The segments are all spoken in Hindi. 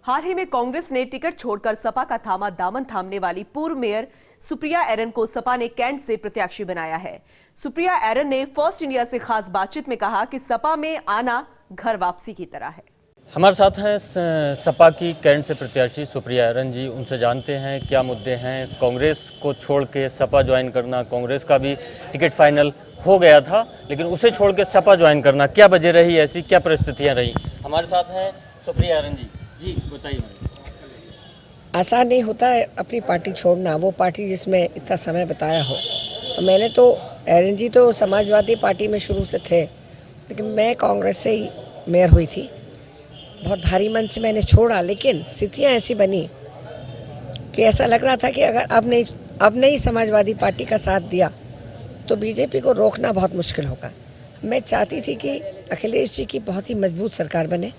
हाल ही में कांग्रेस ने टिकट छोड़कर सपा का थामा दामन थामने वाली पूर्व मेयर सुप्रिया एरन को सपा ने कैंट से प्रत्याशी बनाया है। सुप्रिया एरन ने फर्स्ट इंडिया से खास बातचीत में कहा कि सपा में आना घर वापसी की तरह है। हमारे साथ हैं सपा की कैंट से प्रत्याशी सुप्रिया एरन जी। उनसे जानते हैं क्या मुद्दे हैं। कांग्रेस को छोड़ के सपा ज्वाइन करना, कांग्रेस का भी टिकट फाइनल हो गया था लेकिन उसे छोड़ के सपा ज्वाइन करना, क्या वजह रही, ऐसी क्या परिस्थितियां रही। हमारे साथ हैं सुप्रिया एरन जी। जी बताइए। आसान नहीं होता है अपनी पार्टी छोड़ना, वो पार्टी जिसमें इतना समय बताया हो। मैंने तो एरन जी तो समाजवादी पार्टी में शुरू से थे, लेकिन मैं कांग्रेस से ही मेयर हुई थी। बहुत भारी मन से मैंने छोड़ा, लेकिन स्थितियाँ ऐसी बनी कि ऐसा लग रहा था कि अगर अब नहीं समाजवादी पार्टी का साथ दिया तो बीजेपी को रोकना बहुत मुश्किल होगा। मैं चाहती थी कि अखिलेश जी की बहुत ही मजबूत सरकार बने,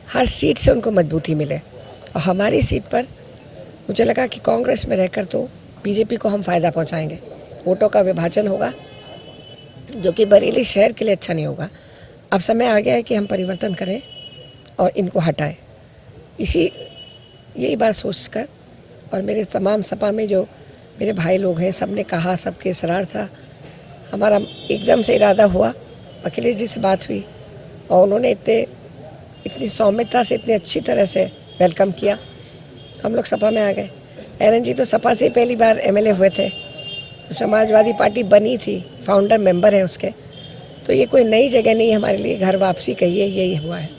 हर सीट से उनको मजबूती मिले, और हमारी सीट पर मुझे लगा कि कांग्रेस में रहकर तो बीजेपी को हम फ़ायदा पहुंचाएंगे। वोटों का विभाजन होगा जो कि बरेली शहर के लिए अच्छा नहीं होगा। अब समय आ गया है कि हम परिवर्तन करें और इनको हटाएं। यही बात सोचकर और मेरे तमाम सपा में जो मेरे भाई लोग हैं, सब ने कहा, सबके इसरार था, हमारा एकदम से इरादा हुआ। अखिलेश जी से बात हुई और उन्होंने इतनी सौम्यता से, इतनी अच्छी तरह से वेलकम किया, तो हम लोग सपा में आ गए। एरन जी तो सपा से पहली बार एमएलए हुए थे, समाजवादी पार्टी बनी थी, फाउंडर मेंबर है उसके, तो ये कोई नई जगह नहीं, हमारे लिए घर वापसी कहिए, यही हुआ है।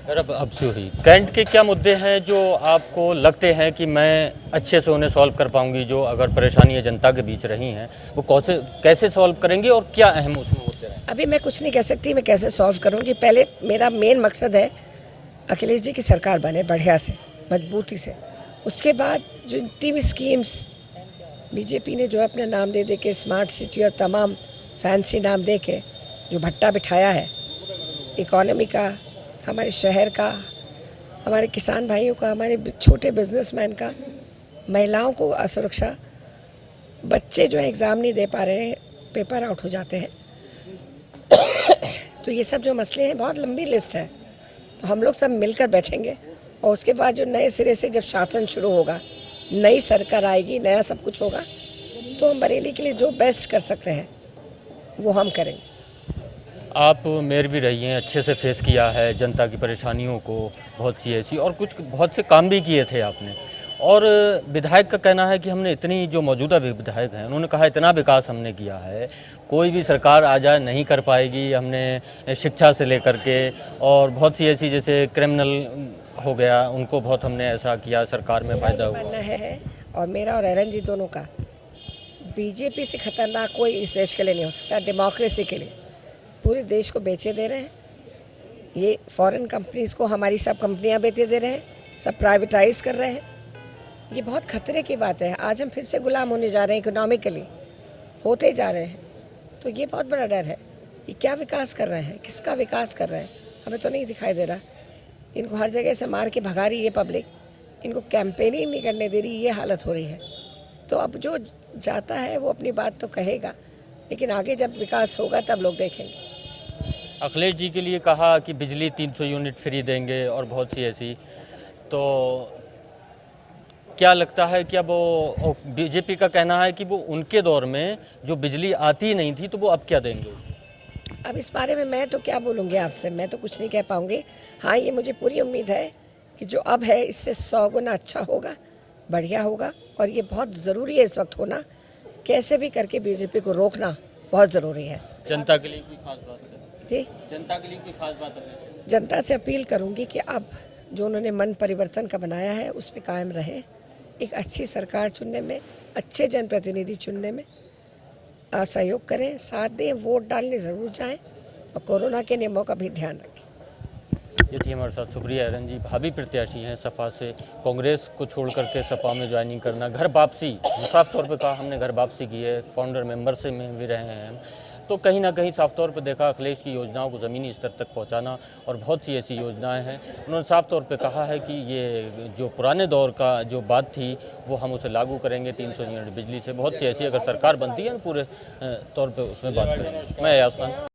अब से हुई कैंट के क्या मुद्दे हैं जो आपको लगते हैं कि मैं अच्छे से उन्हें सॉल्व कर पाऊंगी, जो अगर परेशानी जनता के बीच रही हैं वो कैसे सॉल्व करेंगे और क्या अहम उसमें मुद्दे हैं? अभी मैं कुछ नहीं कह सकती मैं कैसे सॉल्व करूंगी। पहले मेरा मेन मकसद है अखिलेश जी की सरकार बने बढ़िया से, मजबूती से। उसके बाद जो इतनी भी स्कीम्स बीजेपी ने जो अपना नाम दे के स्मार्ट सिटी और तमाम फैंसी नाम दे के जो भट्टा बिठाया है, इकोनॉमी का, हमारे शहर का, हमारे किसान भाइयों का, हमारे छोटे बिजनेसमैन का, महिलाओं को असुरक्षा, बच्चे जो है एग्ज़ाम नहीं दे पा रहे हैं, पेपर आउट हो जाते हैं। तो ये सब जो मसले हैं, बहुत लंबी लिस्ट है, तो हम लोग सब मिलकर बैठेंगे और उसके बाद जो नए सिरे से जब शासन शुरू होगा, नई सरकार आएगी, नया सब कुछ होगा, तो हम बरेली के लिए जो बेस्ट कर सकते हैं वो हम करेंगे। आप मेयर भी रही हैं, अच्छे से फेस किया है जनता की परेशानियों को, बहुत सी ऐसी और बहुत से काम भी किए थे आपने। और विधायक का कहना है कि हमने इतनी, जो मौजूदा विधायक हैं उन्होंने कहा इतना विकास हमने किया है, कोई भी सरकार आ जाए नहीं कर पाएगी। हमने शिक्षा से लेकर के और बहुत सी ऐसी, जैसे क्रिमिनल हो गया, उनको बहुत हमने ऐसा किया, सरकार में फ़ायदा हुआ है। और मेरा और एरन जी दोनों का, बीजेपी से खतरनाक कोई इस देश के लिए नहीं हो सकता। डेमोक्रेसी के लिए पूरे देश को बेचे दे रहे हैं, ये फॉरेन कंपनीज़ को हमारी सब कंपनियां बेचे दे रहे हैं, सब प्राइवेटाइज कर रहे हैं। ये बहुत खतरे की बात है। आज हम फिर से गुलाम होने जा रहे हैं, इकोनॉमिकली होते जा रहे हैं, तो ये बहुत बड़ा डर है। ये क्या विकास कर रहे हैं, किसका विकास कर रहे हैं, हमें तो नहीं दिखाई दे रहा। इनको हर जगह से मार के भगा रही है पब्लिक, इनको कैंपेनिंग नहीं करने दे रही, ये हालत हो रही है। तो अब जो जाता है वो अपनी बात तो कहेगा, लेकिन आगे जब विकास होगा तब लोग देखेंगे। अखिलेश जी के लिए कहा कि बिजली 300 यूनिट फ्री देंगे और बहुत सी ऐसी, तो क्या लगता है कि अब वो, बीजेपी का कहना है कि वो उनके दौर में जो बिजली आती नहीं थी तो वो अब क्या देंगे? अब इस बारे में मैं तो क्या बोलूँगी आपसे, मैं तो कुछ नहीं कह पाऊँगी। हाँ, ये मुझे पूरी उम्मीद है कि जो अब है इससे 100 गुना अच्छा होगा, बढ़िया होगा, और ये बहुत ज़रूरी है इस वक्त होना। कैसे भी करके बीजेपी को रोकना बहुत ज़रूरी है। जनता के लिए कोई खास बात है? जी, जनता के लिए कोई खास बात है? जनता से अपील करूंगी कि अब जो उन्होंने मन परिवर्तन का बनाया है उस पर कायम रहे, एक अच्छी सरकार चुनने में, अच्छे जनप्रतिनिधि चुनने में सहयोग करें, साथ दें, वोट डालने ज़रूर जाएं और कोरोना के नियमों का भी ध्यान रखें। ये थी हमारे साथ सुप्रिया एरन जी, भावी प्रत्याशी हैं सपा से। कांग्रेस को छोड़ करके सपा में ज्वाइनिंग करना, घर वापसी, साफ तौर पे कहा हमने घर वापसी की है, फाउंडर मेंबर से में भी रहे हैं, तो कहीं ना कहीं साफ तौर पे देखा अखिलेश की योजनाओं को ज़मीनी स्तर तक पहुंचाना, और बहुत सी ऐसी योजनाएं हैं। उन्होंने साफ तौर पे कहा है कि ये जो पुराने दौर का जो बात थी वो हम उसे लागू करेंगे, 300 यूनिट बिजली से। बहुत सी ऐसी अगर सरकार बनती है पूरे तौर पर उसमें बात करेंगे। मैं यास खान।